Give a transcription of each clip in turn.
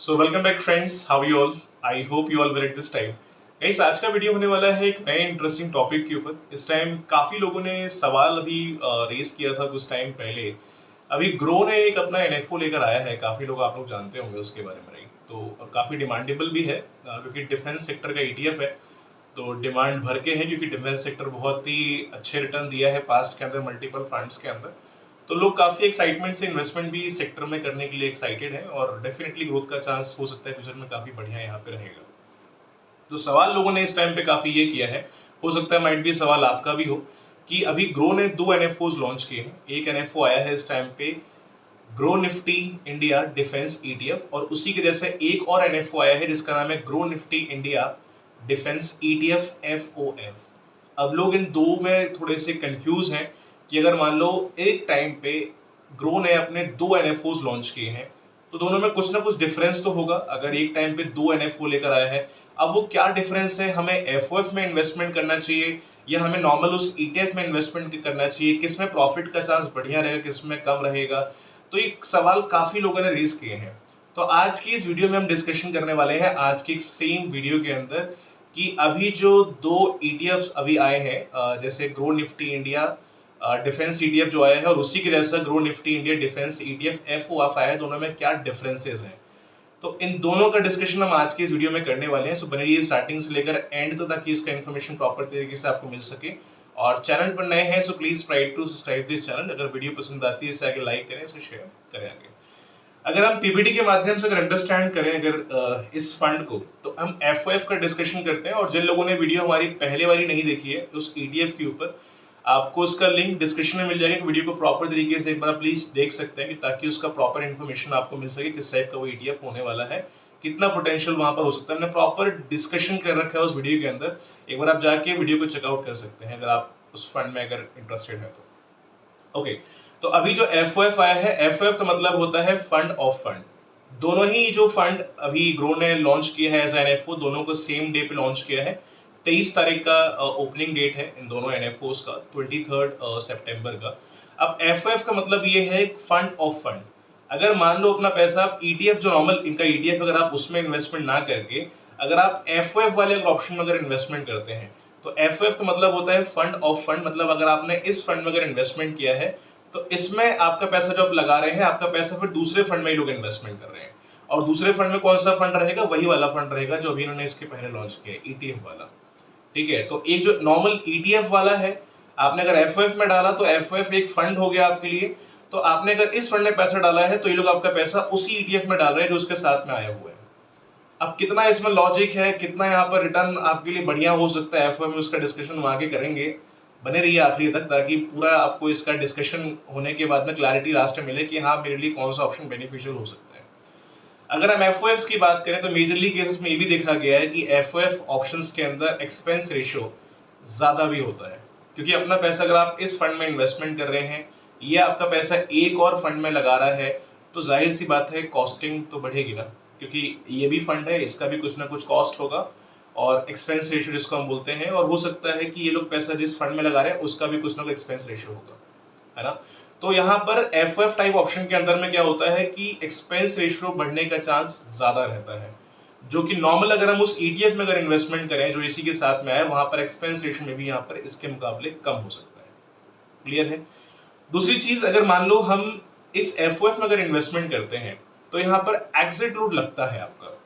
So welcome back friends, how you all. I hope you all where at this time. Guys, आज का video होने वाला है एक नए इंटरेस्टिंग टॉपिक के ऊपर। इस टाइम काफी लोगों ने सवाल अभी रेस किया था कुछ टाइम पहले। अभी ग्रो ने एक अपना एनएफओ लेकर आया है, काफी लोग आप लोग जानते होंगे उसके बारे में, राइट। तो और काफी डिमांडेबल भी है क्योंकि डिफेंस सेक्टर का ईटीएफ है। तो डिमांड भर के है क्योंकि डिफेंस सेक्टर बहुत ही अच्छे रिटर्न दिया है पास्ट के अंदर मल्टीपल फंड्स के अंदर। तो लोग काफी एक्साइटमेंट से इन्वेस्टमेंट भी इस सेक्टर में करने के लिए एक्साइटेड है और डेफिनेटली ग्रोथ का चांस हो सकता है फ्यूचर में काफी बढ़िया यहाँ पे रहेगा। तो सवाल लोगों ने इस टाइम पे काफी ये किया है, हो सकता है माइट भी सवाल आपका भी हो, कि अभी ग्रो ने 2 एनएफओज लॉन्च किए हैं। एक एनएफओ आया है इस टाइम पे grow Nifty India defence ETF, और उसी के जैसे एक और एनएफओ आया है जिसका नाम है grow Nifty India defence ETF FOF. अब लोग इन दो में थोड़े से कंफ्यूज हैं कि अगर मान लो एक टाइम पे ग्रो ने अपने 2 एनएफओज लॉन्च किए हैं तो दोनों में कुछ ना कुछ डिफरेंस तो होगा। अगर एक टाइम पे 2 एनएफओ लेकर आया है, अब वो क्या डिफरेंस है, हमें एफओएफ में इन्वेस्टमेंट करना चाहिए या हमें नॉर्मल उस ईटीएफ में इन्वेस्टमेंट करना चाहिए, किस में प्रॉफिट का चांस बढ़िया रहेगा, किस में कम रहेगा। तो ये सवाल काफी लोगों ने रेज किए हैं। तो आज की इस वीडियो में हम डिस्कशन करने वाले हैं, आज की सेम वीडियो के अंदर, कि अभी जो 2 ईटीएफ्स अभी आए हैं, जैसे grow Nifty India defence ETF जो आया है और उसी के जैसा grow Nifty India defence ETF FOF आया है, दोनों में क्या डिफरेंसेस हैं। तो इन दोनों का डिस्कशन हम आज की इस वीडियो में करने वाले हैं। सो बने रहिए स्टार्टिंग से लेकर एंड तक ताकि इसका इन्फॉर्मेशन प्रॉपर तरीके से आपको मिल सके। और चैनल पर नए हैं so please try to subscribe this channel. अगर वीडियो पसंद आती है इसे आगे लाइक करें, इसे शेयर करें आगे। अगर हम पीपीटी के माध्यम से अगर अंडरस्टैंड करें अगर इस फंड को, तो हम एफओएफ का डिस्कशन करते हैं। और जिन लोगों ने वीडियो हमारी पहले वाली नहीं देखी है उस ईटीएफ के ऊपर, आपको उसका लिंक डिस्क्रिप्शन में मिल जाएगा। वीडियो को प्रॉपर तरीके से एक बार प्लीज देख सकते हैं कि ताकि उसका प्रॉपर इन्फॉर्मेशन आपको मिल सके, किस टाइप का वो ईटीएफ होने वाला है, कितना पोटेंशियल वहां पर हो सकता है। हमने प्रॉपर डिस्कशन कर रखा है उस वीडियो के अंदर, एक बार आप जाके वीडियो को चेकआउट कर सकते हैं अगर आप उस फंड में अगर इंटरेस्टेड है तो। ओके, तो अभी जो एफओएफ आया है, एफओएफ का मतलब होता है फंड ऑफ फंड। दोनों ही जो फंड अभी ग्रो ने लॉन्च किया है एज एनएफओ, दोनों को सेम डे पे लॉन्च किया है। 23 तारीख का ओपनिंग डेट है इन दोनों एनएफओस का, 23 सितंबर का। अब एफओएफ का मतलब ये है फंड ऑफ फंड। अगर मान लो अपना पैसा आप ईटीएफ जो नॉर्मल इनका ईटीएफ अगर आप उसमें इन्वेस्टमेंट ना करके अगर आप एफओएफ वाले ऑप्शन में अगर इन्वेस्टमेंट करते हैं, तो एफओएफ का मतलब होता है फंड ऑफ फंड। मतलब अगर आपने इस फंड में अगर इन्वेस्टमेंट किया है तो इसमें आपका पैसा जो आप लगा रहे हैं, आपका पैसा फिर दूसरे फंड में ही लोग इन्वेस्टमेंट कर रहे हैं। और दूसरे फंड में कौन सा फंड रहेगा, वही वाला फंड रहेगा जो अभी इन्होंने इसके पहले लॉन्च किया है, ईटीएफ वाला। ठीक है, तो एक जो नॉर्मल ईटीएफ वाला है, आपने अगर एफओएफ में डाला तो एफओएफ एक फंड हो गया आपके लिए। तो आपने अगर इस फंड में पैसा डाला है तो ये लोग आपका पैसा उसी ईटीएफ में डाल रहे हैं जो उसके साथ में आया हुआ है। अब कितना इसमें लॉजिक है, कितना यहाँ पर रिटर्न आपके लिए बढ़िया हो सकता है एफओएफ में, उसका डिस्कशन हम आगे करेंगे। बने रहिए आखिरी तक ताकि पूरा आपको इसका डिस्कशन होने के बाद में क्लैरिटी लास्ट में मिले कि हाँ मेरे लिए कौन सा ऑप्शन बेनिफिशियल हो सकता है। अगर हम एफओएफ की बात करें तो मेजरली केसेस में ये भी देखा गया है कि एफओएफ ऑप्शंस के अंदर एक्सपेंस रेशियो ज्यादा भी होता है, क्योंकि अपना पैसा अगर आप इस फंड में इन्वेस्टमेंट कर रहे हैं, ये आपका पैसा एक और फंड में लगा रहा है, तो जाहिर सी बात है कॉस्टिंग तो बढ़ेगी ना, क्योंकि ये भी फंड है, इसका भी कुछ ना कुछ कॉस्ट होगा और एक्सपेंस रेशियो जिसको हम बोलते हैं। और हो सकता है कि ये लोग पैसा जिस फंड में लगा रहे हैं उसका भी कुछ ना कुछ एक्सपेंस रेशियो होगा, है ना। तो यहाँ पर एफएफ टाइप ऑप्शन के अंदर में क्या होता है कि एक्सपेंस रेशियो बढ़ने का चांस ज्यादा रहता है, जो कि नॉर्मल अगर हम उस ईटीएफ में अगर इन्वेस्टमेंट करें जो इसी के साथ में आए, वहां पर एक्सपेंस रेशियो में भी यहाँ पर इसके मुकाबले कम हो सकता है। क्लियर है। दूसरी चीज, अगर मान लो हम इस एफओएफ में अगर इन्वेस्टमेंट करते हैं तो यहाँ पर एग्जिट रूट लगता है आपका।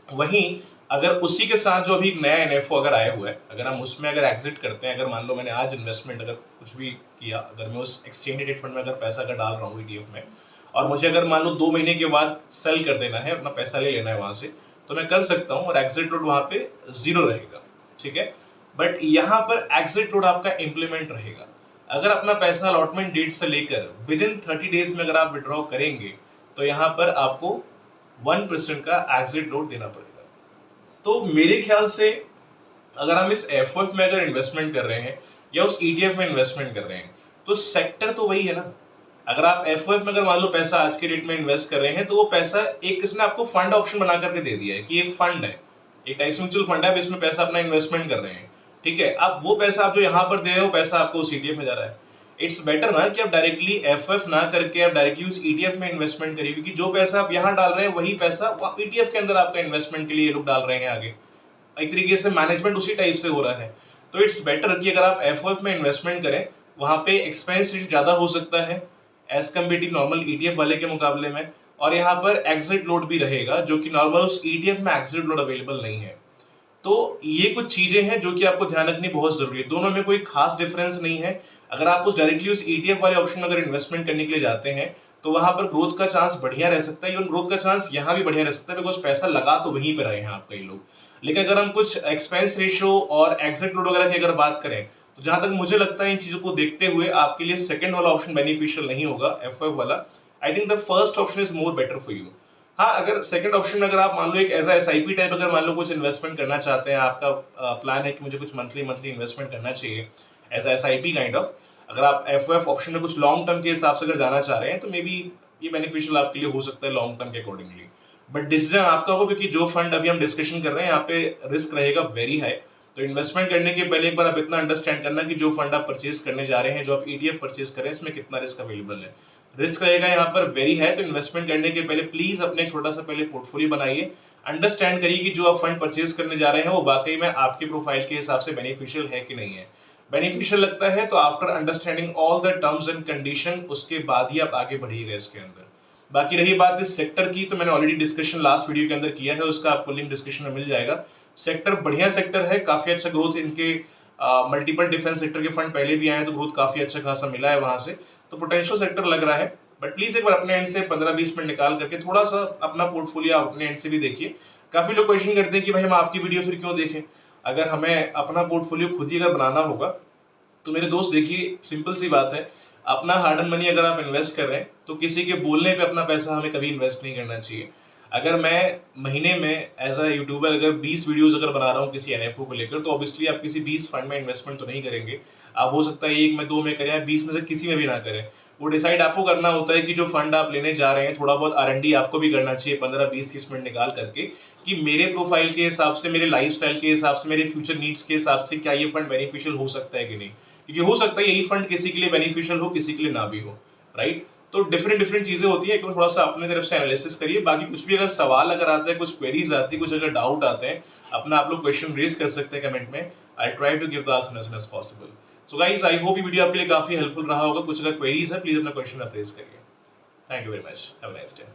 वहीं अगर उसी के साथ जो अभी नया एनएफओ अगर आया हुआ है, अगर हम उसमें अगर एग्जिट करते हैं, अगर मान लो मैंने आज इन्वेस्टमेंट अगर कुछ भी किया, अगर मैं उस एक्सचेंज रेट फंड में अगर पैसा अगर डाल रहा हूँ ईटीएफ में, और मुझे अगर मान लो 2 महीने के बाद सेल कर देना है, अपना पैसा ले लेना है वहां से, तो मैं कर सकता हूँ और एग्जिट रोड वहां पे 0 रहेगा। ठीक है, बट यहाँ पर एग्जिट रोड आपका इंप्लीमेंट रहेगा। अगर अपना पैसा अलॉटमेंट डेट से लेकर विद इन 30 डेज में अगर आप विड्रॉ करेंगे तो यहाँ पर आपको 1% का एग्जिट रोड देना पड़ेगा। तो मेरे ख्याल से अगर हम इस एफओएफ में अगर इन्वेस्टमेंट कर रहे हैं या उस ईटीएफ में इन्वेस्टमेंट कर रहे हैं, तो सेक्टर तो वही है ना। अगर आप एफओएफ में अगर मान लो पैसा आज के डेट में इन्वेस्ट कर रहे हैं, तो वो पैसा एक इसने आपको फंड ऑप्शन बना करके दे दिया है कि एक फंड है, एक टाइप म्यूचुअल फंड है, इसमें पैसा अपना इन्वेस्टमेंट कर रहे हैं। ठीक है, अब वो पैसा आप जो यहाँ पर दे रहे हो, पैसा आपको उस ईटीएफ में जा रहा है। इट्स बेटर ना कि आप डायरेक्टली एफएफ ना करके आप डायरेक्टली उस ईटीएफ में इन्वेस्टमेंट करिए, क्योंकि जो पैसा आप यहाँ डाल रहे हैं वही पैसा आप ईटीएफ के अंदर आपका इन्वेस्टमेंट के लिए ये लोग डाल रहे हैं आगे। एक तरीके से मैनेजमेंट उसी टाइप से हो रहा है। तो इट्स बेटर कि अगर आप एफएफ में इन्वेस्टमेंट करें, वहां पे एक्सपेंस रेट ज्यादा हो सकता है एज कम्पेटिव नॉर्मल ईटीएफ वाले के मुकाबले में, और यहाँ पर एग्जिट लोड भी रहेगा जो कि नॉर्मल उस ईटीएफ में एग्जिट लोड अवेलेबल नहीं है। तो ये कुछ चीजें हैं जो कि आपको ध्यान रखनी बहुत जरूरी है। दोनों में कोई खास डिफरेंस नहीं है। अगर आप उस डायरेक्टली उस ईटीएफ वाले ऑप्शन में अगर इन्वेस्टमेंट करने के लिए जाते हैं तो वहां पर ग्रोथ का चांस बढ़िया रह सकता है, इवन ग्रोथ का चांस यहाँ भी बढ़िया रह सकता है, बिकॉज पैसा लगा तो वहीं पे रहे हैं आप कई लोग। लेकिन अगर हम कुछ एक्सपेंस रेशियो और एग्जिट लोड वगैरह की अगर बात करें, तो जहां तक मुझे लगता है इन चीजों को देखते हुए आपके लिए सेकंड वाला ऑप्शन बेनिफिशियल नहीं होगा, एफएफ वाला। I think the first option is more better for you. हाँ, अगर सेकंड ऑप्शन में अगर आप मान लो एक ऐसा एसआईपी टाइप अगर मान लो कुछ इन्वेस्टमेंट करना चाहते हैं, आपका प्लान है कि मुझे कुछ मंथली इन्वेस्टमेंट करना चाहिए ऐसा एसआईपी काइंड ऑफ, अगर आप एफओएफ ऑप्शन में कुछ लॉन्ग टर्म के हिसाब से अगर जाना चाह रहे हैं तो मे बी ये बेनिफिशियल आपके लिए हो सकता है लॉन्ग टर्म के अकॉर्डिंगली। बट डिसीजन आपका होगा, क्योंकि जो फंड अभी हम डिस्कशन कर रहे हैं यहाँ पे रिस्क रहेगा वेरी हाई। तो इन्वेस्टमेंट करने के पहले एक बार आप इतना अंडरस्टैंड करना कि जो फंड आप परचेज करने जा रहे हैं, जो आप ईटीएफ परचेज कर रहे हैं, इसमें कितना रिस्क अवेलेबल है। रिस्क रहेगा यहाँ पर वेरी है। तो इन्वेस्टमेंट करने के पहले प्लीज अपने छोटा सा पहले पोर्टफोलियो बनाइए, अंडरस्टैंड करिए कि जो आप फंड परचेज करने जा रहे हैं वो वाकई में आपके प्रोफाइल के हिसाब से बेनिफिशियल है कि नहीं है। बेनिफिशियल लगता है तो after understanding all the terms and condition उसके बाद ही आप आगे बढ़िएगा इसके अंदर। बाकी रही बात इस सेक्टर की, तो मैंने ऑलरेडी डिस्कशन लास्ट वीडियो के अंदर किया है, उसका आपको लिंक डिस्क्रिप्शन में मिल जाएगा। सेक्टर बढ़िया सेक्टर है, काफी अच्छा ग्रोथ इनके मल्टीपल डिफेंस सेक्टर के फंड पहले भी आए हैं तो ग्रोथ काफी अच्छा खासा मिला है वहां से, तो पोटेंशियल सेक्टर लग रहा है। बट प्लीज एक बार अपने एंड से 15-20 मिनट निकाल करके थोड़ा सा अपना पोर्टफोलियो अपने एंड से भी देखिए। काफी लोग क्वेश्चन करते हैं कि भाई हम आपकी वीडियो फिर क्यों देखें, अगर हमें अपना पोर्टफोलियो खुद ही अगर बनाना होगा तो मेरे दोस्त देखिए सिंपल सी बात है, अपना हार्ड एंड मनी अगर आप इन्वेस्ट कर रहे हैं तो किसी के बोलने पे अपना पैसा हमें कभी इन्वेस्ट नहीं करना चाहिए। अगर मैं महीने में एज अ यूट्यूबर अगर 20 वीडियोस अगर बना रहा हूँ किसी एनएफओ को लेकर, तो ऑब्वियसली आप किसी 20 फंड में इन्वेस्टमेंट तो नहीं करेंगे। आप हो सकता है 1 में 2 में करें या 20 में से किसी में भी ना करें। वो डिसाइड आपको करना होता है कि जो फंड आप लेने जा रहे हैं थोड़ा बहुत आरएनडी आपको भी करना चाहिए 15-20-30 मिनट निकाल करके, कि मेरे प्रोफाइल के हिसाब से, मेरे लाइफस्टाइल के हिसाब से, मेरे फ्यूचर नीड्स के हिसाब से क्या ये फंड बेनिफिशियल हो सकता है कि नहीं। क्योंकि हो सकता है यही फंड किसी के लिए बेनिफिशियल हो, किसी के लिए ना भी हो, राइट। तो डिफरेंट चीजें होती है, थोड़ा सा अपने तरफ से एनालिसिस करिए। बाकी कुछ भी अगर सवाल अगर आता है, कुछ क्वेरीज आती है, कुछ अगर डाउट आते हैं, अपना आप लोग क्वेश्चन रेज कर सकते हैं कमेंट में। I try to give the answer as soon as possible. So guys, I hope ये वीडियो आपके लिए काफी हेल्पफुल रहा होगा। कुछ अगर क्वेरीज है प्लीज अपना क्वेश्चन आप रेज करिए। Thank you very much, have a nice day.